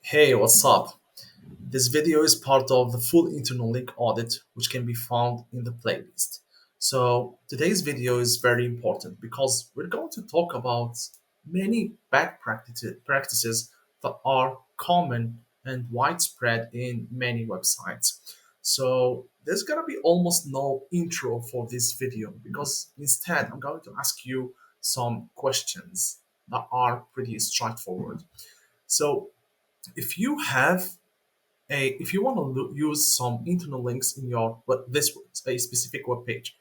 Hey, what's up? This video is part of the full internal link audit, which can be found in the playlist. So, today's video is very important because we're going to talk about many bad practices that are common and widespread in many websites. So, there's gonna be almost no intro for this video because instead, I'm going to ask you some questions that are pretty straightforward. So, if you have if you want to use some internal links in your this a specific web page,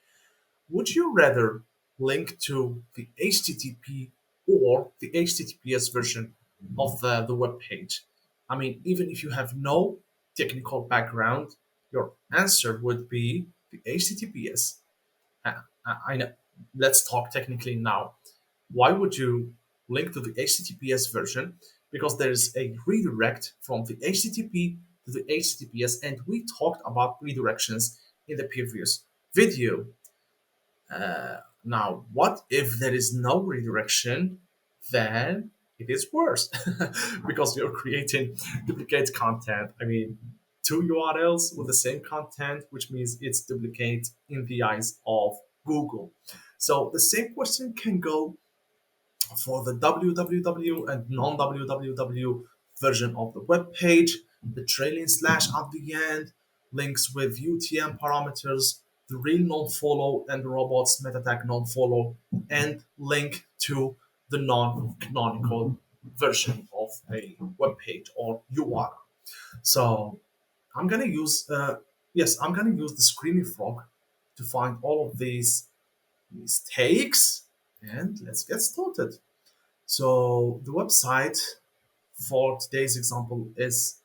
would you rather link to the HTTP or the HTTPS version of the web page? I mean, even if you have no technical background, your answer would be the HTTPS. I know. Let's talk technically now. Why would you link to the HTTPS version? Because there's a redirect from the HTTP to the HTTPS, and we talked about redirections in the previous video. Now, what if there is no redirection? Then it is worse because you're creating duplicate content. I mean, two URLs with the same content, which means it's duplicate in the eyes of Google. So the same question can go for the www and non-www version of the web page, the trailing slash at the end, links with UTM parameters, the real non-follow and the robots meta tag non-follow, and link to the non-canonical version of a web page or URL. So I'm gonna use the Screaming Frog to find all of these mistakes, and let's get started. So the website for today's example is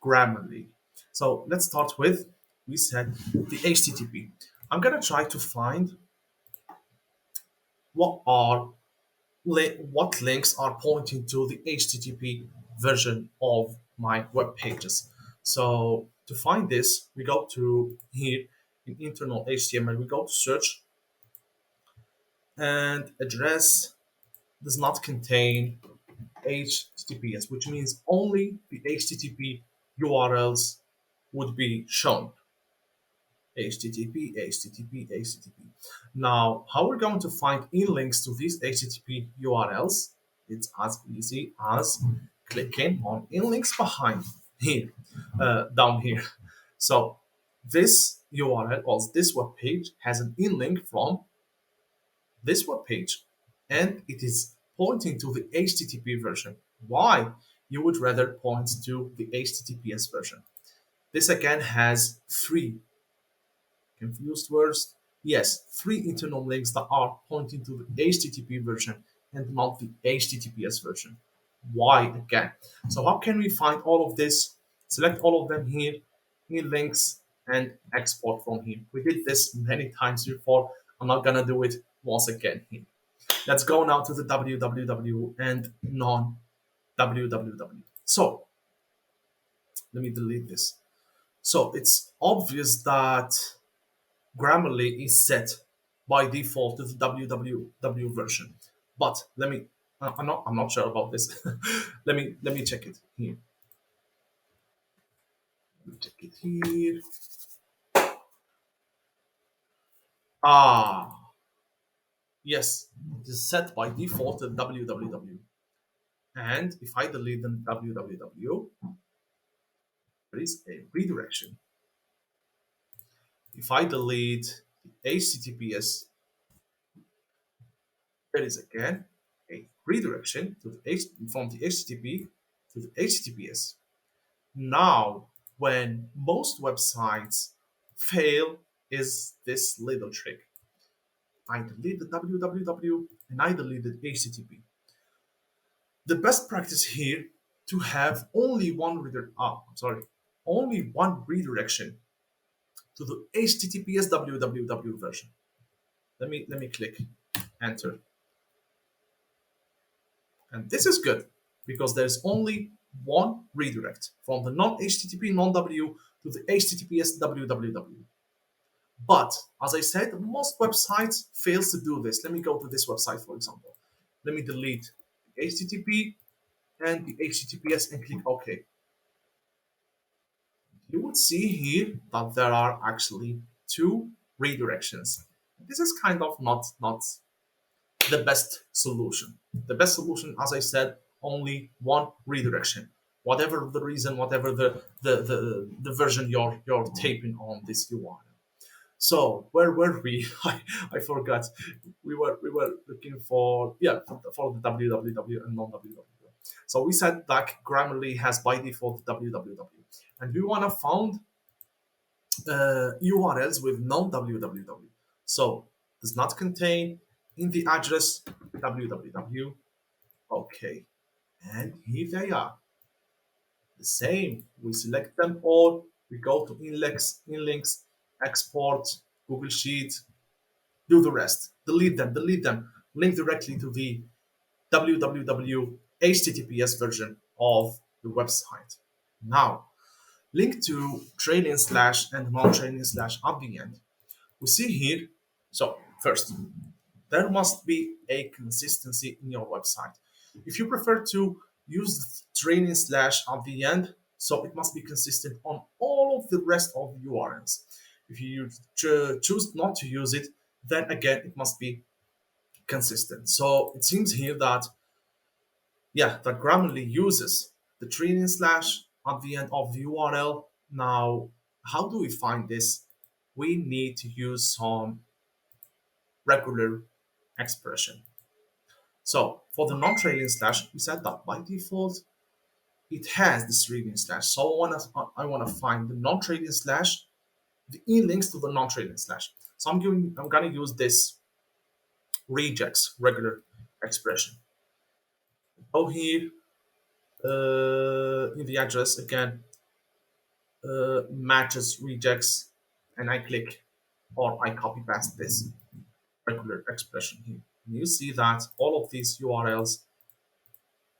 Grammarly. So let's start with, we said, the HTTP. I'm gonna try to find what are what links are pointing to the HTTP version of my web pages. So to find this, we go to here in internal HTML, we go to search, and address does not contain HTTPS, which means only the HTTP URLs would be shown. HTTP, HTTP, HTTP. Now, how we're going to find in links to these HTTP URLs? It's as easy as clicking on in links behind here, down here. So this URL or this web page has an in link from this web page, and it is pointing to the HTTP version. Why you would rather point to the HTTPS version? This again has three confused words. Yes, three internal links that are pointing to the HTTP version and not the HTTPS version. Why again? So how can we find all of this? Select all of them here, in links, and export from here. We did this many times before. I'm not gonna do it once again here. Let's go now to the www and non-www. So let me delete this. So it's obvious that Grammarly is set by default to the www version. But let me I'm not sure about this. Let me check it here. Let me check it here. Ah, yes, it is set by default to www. And if I delete the www, there is a redirection. If I delete the HTTPS, there is again a redirection to from the HTTP to the HTTPS. Now, when most websites fail, is this little trick. I delete the www and I delete the HTTP. The best practice here to have only one redirection to the HTTPS www version. Let me click enter. And this is good because there's only one redirect from the non-HTTP non-W to the HTTPS www. But as I said, most websites fails to do this. Let me go to this website, for example. Let me delete the HTTP and the HTTPS and click OK. you would see here that there are actually two redirections. This is kind of not the best solution. The best solution, as I said, only one redirection. Whatever the reason, whatever the version you're taping on this URL. So where were we? I forgot. We were looking for, yeah, for the www and non-www. So we said that Grammarly has by default www, and we want to found URLs with non-www. So does not contain in the address www. Okay, and here they are. The same. We select them all. We go to inlinks, export, Google Sheet, do the rest. Delete them. Link directly to the www HTTPS version of the website. Now, link to training slash and non-training slash at the end. We see here, so first, there must be a consistency in your website. If you prefer to use the training slash at the end, so it must be consistent on all of the rest of the URLs. If you choose not to use it, then again, it must be consistent. So it seems here that, yeah, that Grammarly uses the training slash at the end of the URL. Now, how do we find this? We need to use some regular expression. So for the non-trailing slash, we said that by default it has this trailing slash. So I wanna find the non-trailing slash, the links to the non-trailing slash. So I'm gonna use this regex regular expression. Oh, here in the address again, matches regex, and I click or I copy paste this regular expression here. And you see that all of these URLs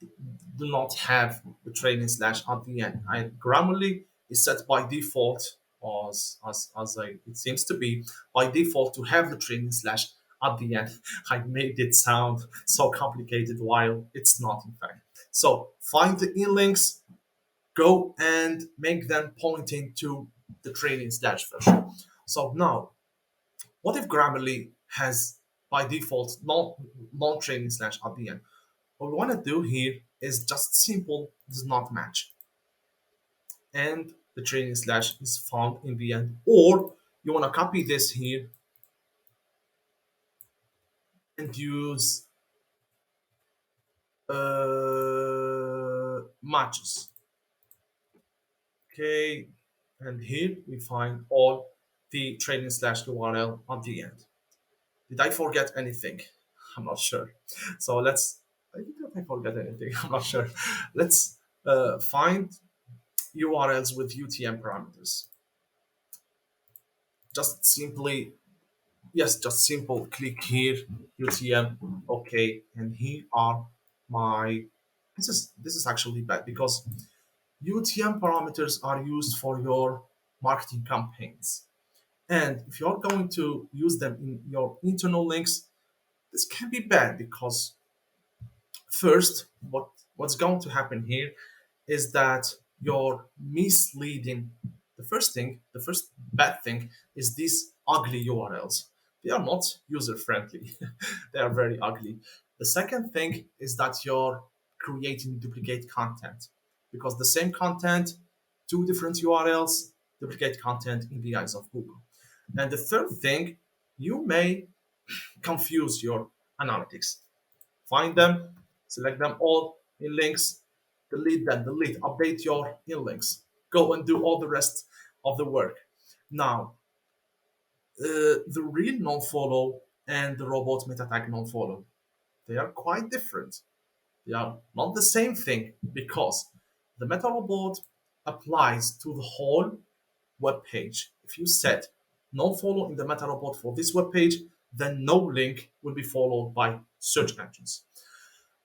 do not have the trailing slash at the end. Grammarly is set by default, it seems to be, by default to have the trailing slash at the end. I made it sound so complicated while it's not, in fact. So find the in links, go and make them pointing to the trailing slash version. So now, what if Grammarly has by default non-trailing slash at the end? What we want to do here is just simple does not match, and the trailing slash is found in the end. Or you want to copy this here and use matches. Okay, and here we find all the trailing slash URL at the end. Did I forget anything? I'm not sure. So let's. I think that I forget anything. I'm not sure. Let's find URLs with UTM parameters. Just simply, yes, just simple click here, UTM, okay, and here are my. This is actually bad because UTM parameters are used for your marketing campaigns, and if you're going to use them in your internal links, this can be bad because first, what's going to happen here is that you're misleading. The first bad thing is these ugly URLs. They are not user friendly. They are very ugly. The second thing is that you're creating duplicate content because the same content, two different URLs, duplicate content in the eyes of Google. And the third thing, you may confuse your analytics. Find them, select them all in links, delete, update your in links. Go and do all the rest of the work. Now, the real non-follow and the robot meta tag non-follow, they are quite different. They are not the same thing because the meta robot applies to the whole web page. If you set non-follow in the meta robot for this web page, then no link will be followed by search engines.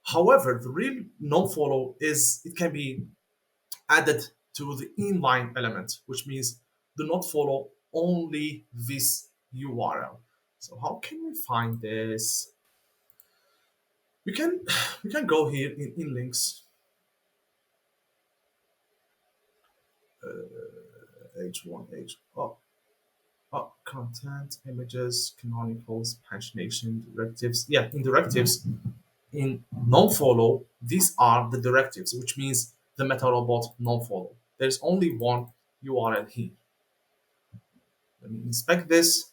However, the real non-follow is it can be added to the inline element, which means do not follow only this URL. So how can we find this? We can we can go here in links. H1, H. Content, images, canonicals, pagination, directives. Yeah, in directives, in non-follow, these are the directives, which means the meta robot non-follow. There's only one URL here. Let me inspect this.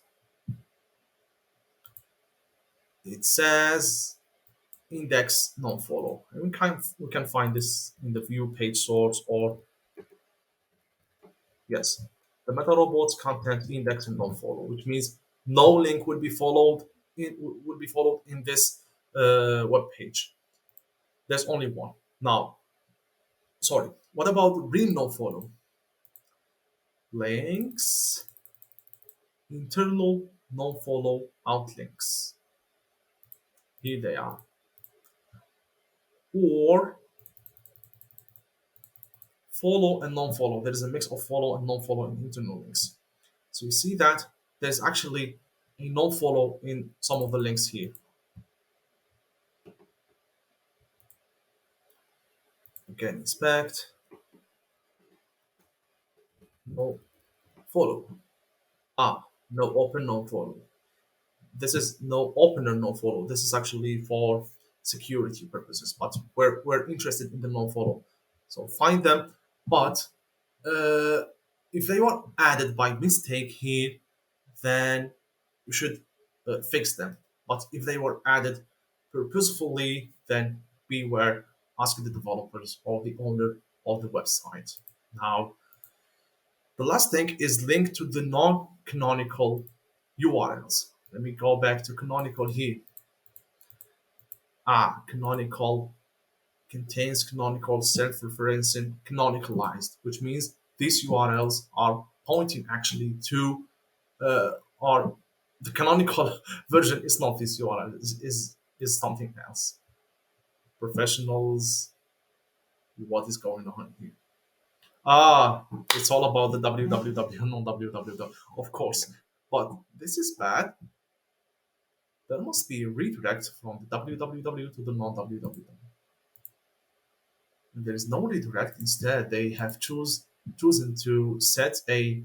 It says index non-follow. And we can find this in the view page source or yes, the meta robot's content index and non-follow, which means no link will be followed in this web page. There's only one. Now, sorry. What about real non-follow? Links, internal non-follow outlinks. Here they are. Or follow and non-follow. There is a mix of follow and non-follow in internal links. So you see that there's actually a non-follow in some of the links here. Again, inspect, no follow. No open, no follow. This is no opener, no follow. This is actually for security purposes, but we're interested in the no follow. So find them, but uh, if they were added by mistake here, then you should fix them. But if they were added purposefully, then beware, ask the developers or the owner of the website. Now, the last thing is linked to the non-canonical URLs. Let me go back to canonical here. Canonical contains canonical self-referencing canonicalized, which means these URLs are pointing actually to or the canonical version is not this URL, is something else. Professionals, what is going on here? It's all about the www, non www, of course. But this is bad. There must be a redirect from the www to the non www. There is no redirect. Instead, they have chosen to set a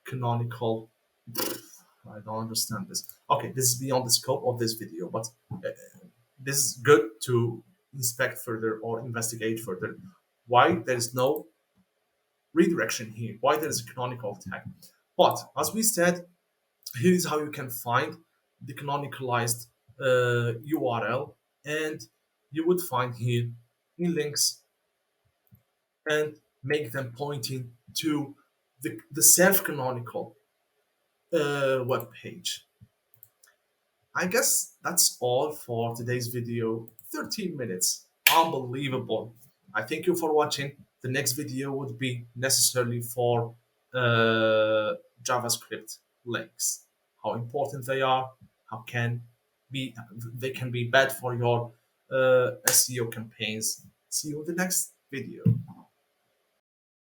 canonical. I don't understand this. Okay, this is beyond the scope of this video, but this is good to inspect further or investigate further. Why there is no redirection here? Why there is a canonical tag? But as we said, here is how you can find the canonicalized URL, and you would find here in links and make them pointing to the self-canonical web page. I guess that's all for today's video. 13 minutes. Unbelievable. I thank you for watching. The next video would be necessarily for JavaScript links. How important they are, how can be they can be bad for your SEO campaigns. See you in the next video.